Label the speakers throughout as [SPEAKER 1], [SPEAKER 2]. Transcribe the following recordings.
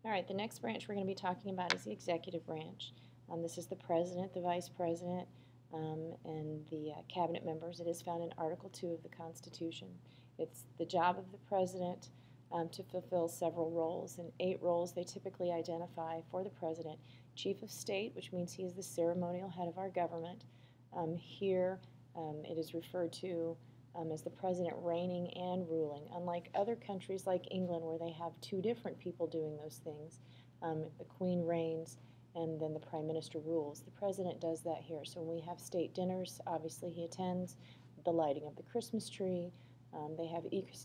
[SPEAKER 1] All right, the next branch we're going to be talking about is the executive branch. This is the president, the vice president, and the cabinet members. It is found in Article 2 of the Constitution. It's the job of the president to fulfill several roles. And 8 roles they typically identify for the president. Chief of State, which means he is the ceremonial head of our government. Here it is referred to as the president reigning and ruling. Unlike other countries like England where they have 2 different people doing those things, the Queen reigns and then the Prime Minister rules. The President does that here. So when we have state dinners, obviously he attends, the lighting of the Christmas tree. They have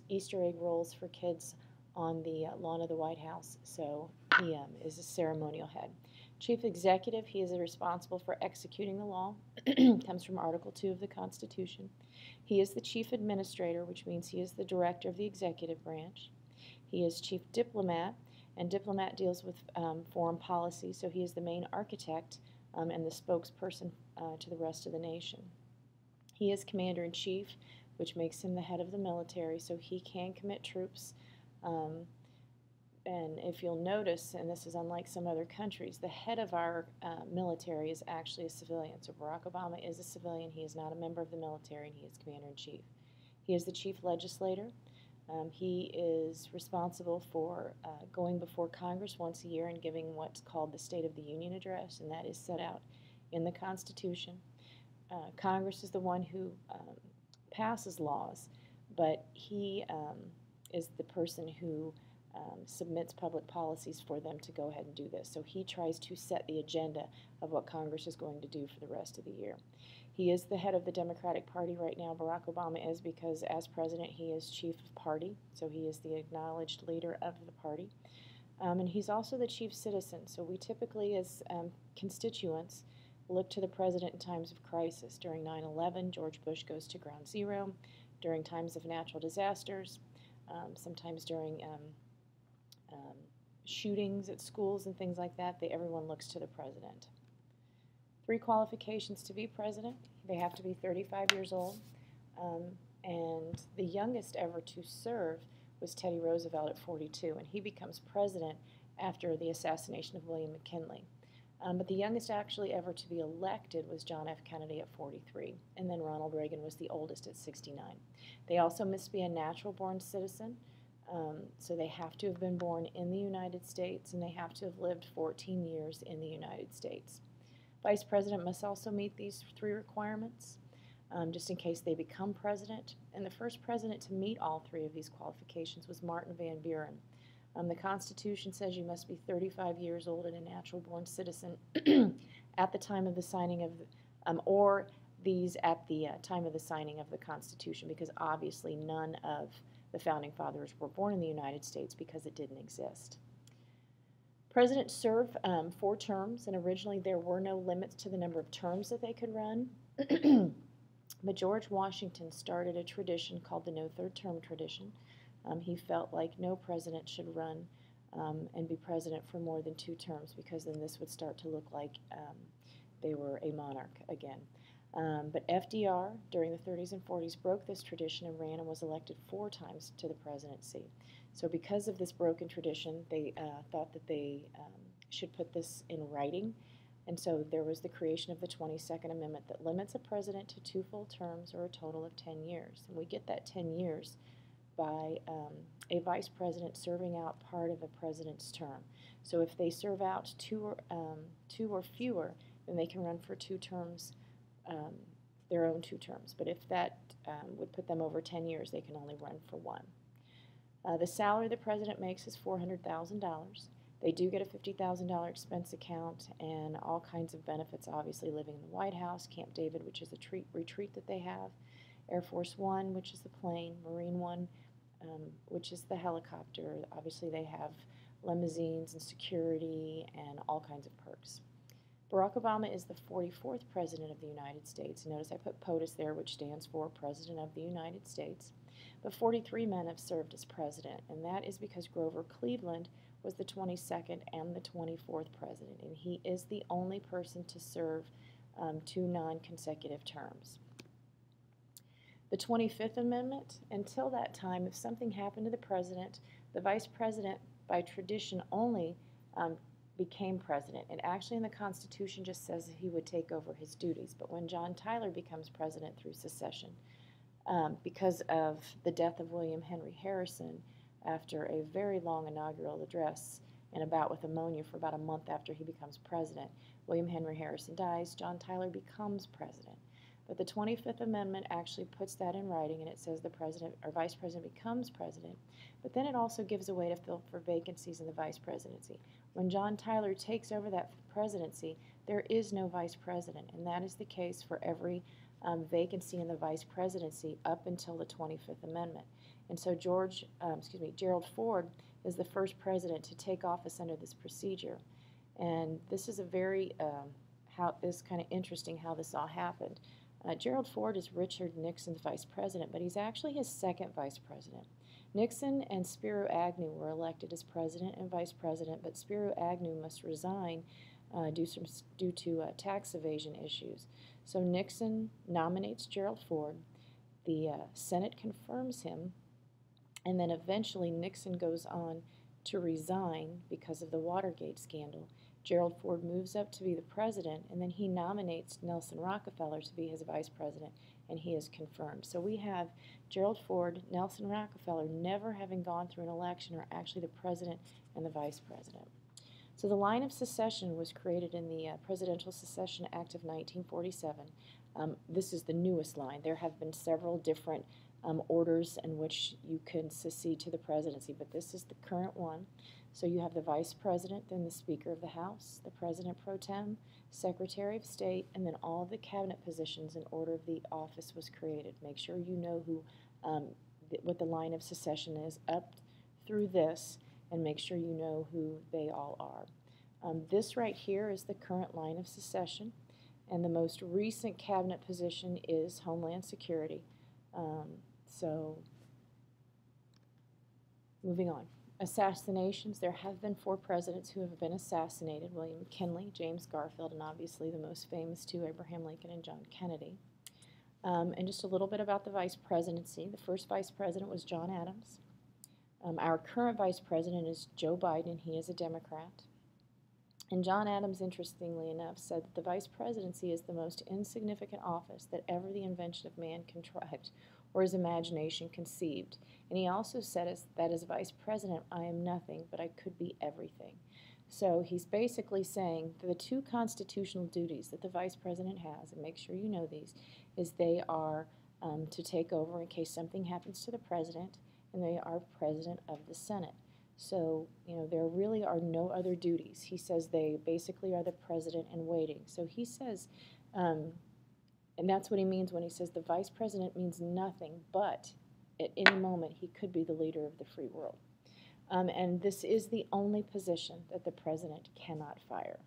[SPEAKER 1] Easter egg rolls for kids on the lawn of the White House. So he is a ceremonial head. Chief Executive, he is responsible for executing the law. Comes from Article 2 of the Constitution. He is the Chief Administrator, which means he is the Director of the Executive Branch. He is Chief Diplomat, and diplomat deals with foreign policy, so he is the main architect and the spokesperson to the rest of the nation. He is Commander-in-Chief, which makes him the head of the military, so he can commit troops. And if you'll notice, and this is unlike some other countries, the head of our military is actually a civilian. So Barack Obama is a civilian. He is not a member of the military, and he is Commander-in-Chief. He is the chief legislator. He is responsible for going before Congress once a year and giving what's called the State of the Union Address, and that is set out in the Constitution. Congress is the one who passes laws, but he is the person who submits public policies for them to go ahead and do this. So he tries to set the agenda of what Congress is going to do for the rest of the year. He is the head of the Democratic Party right now. Barack Obama is because as president he is chief of party, so he is the acknowledged leader of the party. And he's also the chief citizen. So we typically as constituents look to the president in times of crisis. During 9/11, George Bush goes to ground zero. During times of natural disasters, sometimes during shootings at schools and things like that, everyone looks to the president. 3 qualifications to be president. They have to be 35 years old. And the youngest ever to serve was Teddy Roosevelt at 42, and he becomes president after the assassination of William McKinley. But the youngest actually ever to be elected was John F. Kennedy at 43, and then Ronald Reagan was the oldest at 69. They also must be a natural-born citizen. So they have to have been born in the United States, and they have to have lived 14 years in the United States. Vice President must also meet these 3 requirements, just in case they become president. And the first president to meet all 3 of these qualifications was Martin Van Buren. The Constitution says you must be 35 years old and a natural-born citizen at the time of the signing of, or these at the time of the signing of the Constitution, because obviously none of the Founding Fathers were born in the United States because it didn't exist. Presidents serve 4 terms, and originally there were no limits to the number of terms that they could run. But George Washington started a tradition called the no third term tradition. He felt like no president should run and be president for more than 2 terms, because then this would start to look like they were a monarch again. But FDR, during the 30s and 40s, broke this tradition and ran and was elected 4 times to the presidency. So because of this broken tradition, they thought that they should put this in writing. And so there was the creation of the 22nd Amendment that limits a president to 2 full terms or a total of 10 years. And we get that 10 years by a vice president serving out part of a president's term. So if they serve out 2 or fewer, then they can run for 2 terms, their own 2 terms. But if that would put them over 10 years, they can only run for 1. The salary the president makes is $400,000. They do get a $50,000 expense account and all kinds of benefits, obviously living in the White House, Camp David, which is a retreat that they have, Air Force One, which is the plane, Marine One, which is the helicopter. Obviously they have limousines and security and all kinds of perks. Barack Obama is the 44th President of the United States. Notice I put POTUS there, which stands for President of the United States. But 43 men have served as president, and that is because Grover Cleveland was the 22nd and the 24th president, and he is the only person to serve 2 non-consecutive terms. The 25th Amendment, until that time, if something happened to the president, the vice president by tradition only became president. And actually in the Constitution just says that he would take over his duties. But when John Tyler becomes president through secession, because of the death of William Henry Harrison after a very long inaugural address and a bout with pneumonia for about a month after he becomes president, William Henry Harrison dies, John Tyler becomes president. But the 25th Amendment actually puts that in writing, and it says the president or vice president becomes president. But then it also gives a way to fill for vacancies in the vice presidency. When John Tyler takes over that presidency, there is no vice president, and that is the case for every vacancy in the vice presidency up until the 25th Amendment. And so Gerald Ford is the first president to take office under this procedure. And this is a very kind of interesting how this all happened. Gerald Ford is Richard Nixon's vice president, but he's actually his second vice president. Nixon and Spiro Agnew were elected as president and vice president, but Spiro Agnew must resign due to tax evasion issues. So Nixon nominates Gerald Ford, the Senate confirms him, and then eventually Nixon goes on to resign because of the Watergate scandal. Gerald Ford moves up to be the president, and then he nominates Nelson Rockefeller to be his vice president, and he is confirmed. So we have Gerald Ford, Nelson Rockefeller never having gone through an election are actually the president and the vice president. So the line of secession was created in the Presidential Succession Act of 1947. This is the newest line. There have been several different orders in which you can secede to the presidency, but this is the current one. So you have the vice president, then the Speaker of the House, the President pro tem, Secretary of State, and then all of the cabinet positions in order of the office was created. Make sure you know who, what the line of secession is up through this, and make sure you know who they all are. This right here is the current line of secession, and the most recent cabinet position is Homeland Security. Moving on. Assassinations. There have been 4 presidents who have been assassinated: William McKinley, James Garfield, and obviously the most famous 2, Abraham Lincoln and John Kennedy. And just a little bit about the vice presidency. The first vice president was John Adams. Our current vice president is Joe Biden, and he is a Democrat. And John Adams, interestingly enough, said that the vice presidency is the most insignificant office that ever the invention of man contrived or his imagination conceived. And he also said that as vice president, I am nothing, but I could be everything. So he's basically saying that the 2 constitutional duties that the vice president has, and make sure you know these, is they are to take over in case something happens to the president, and they are president of the Senate. So, there really are no other duties. He says they basically are the president in waiting. So he says, and that's what he means when he says the vice president means nothing, but at any moment he could be the leader of the free world. And this is the only position that the president cannot fire.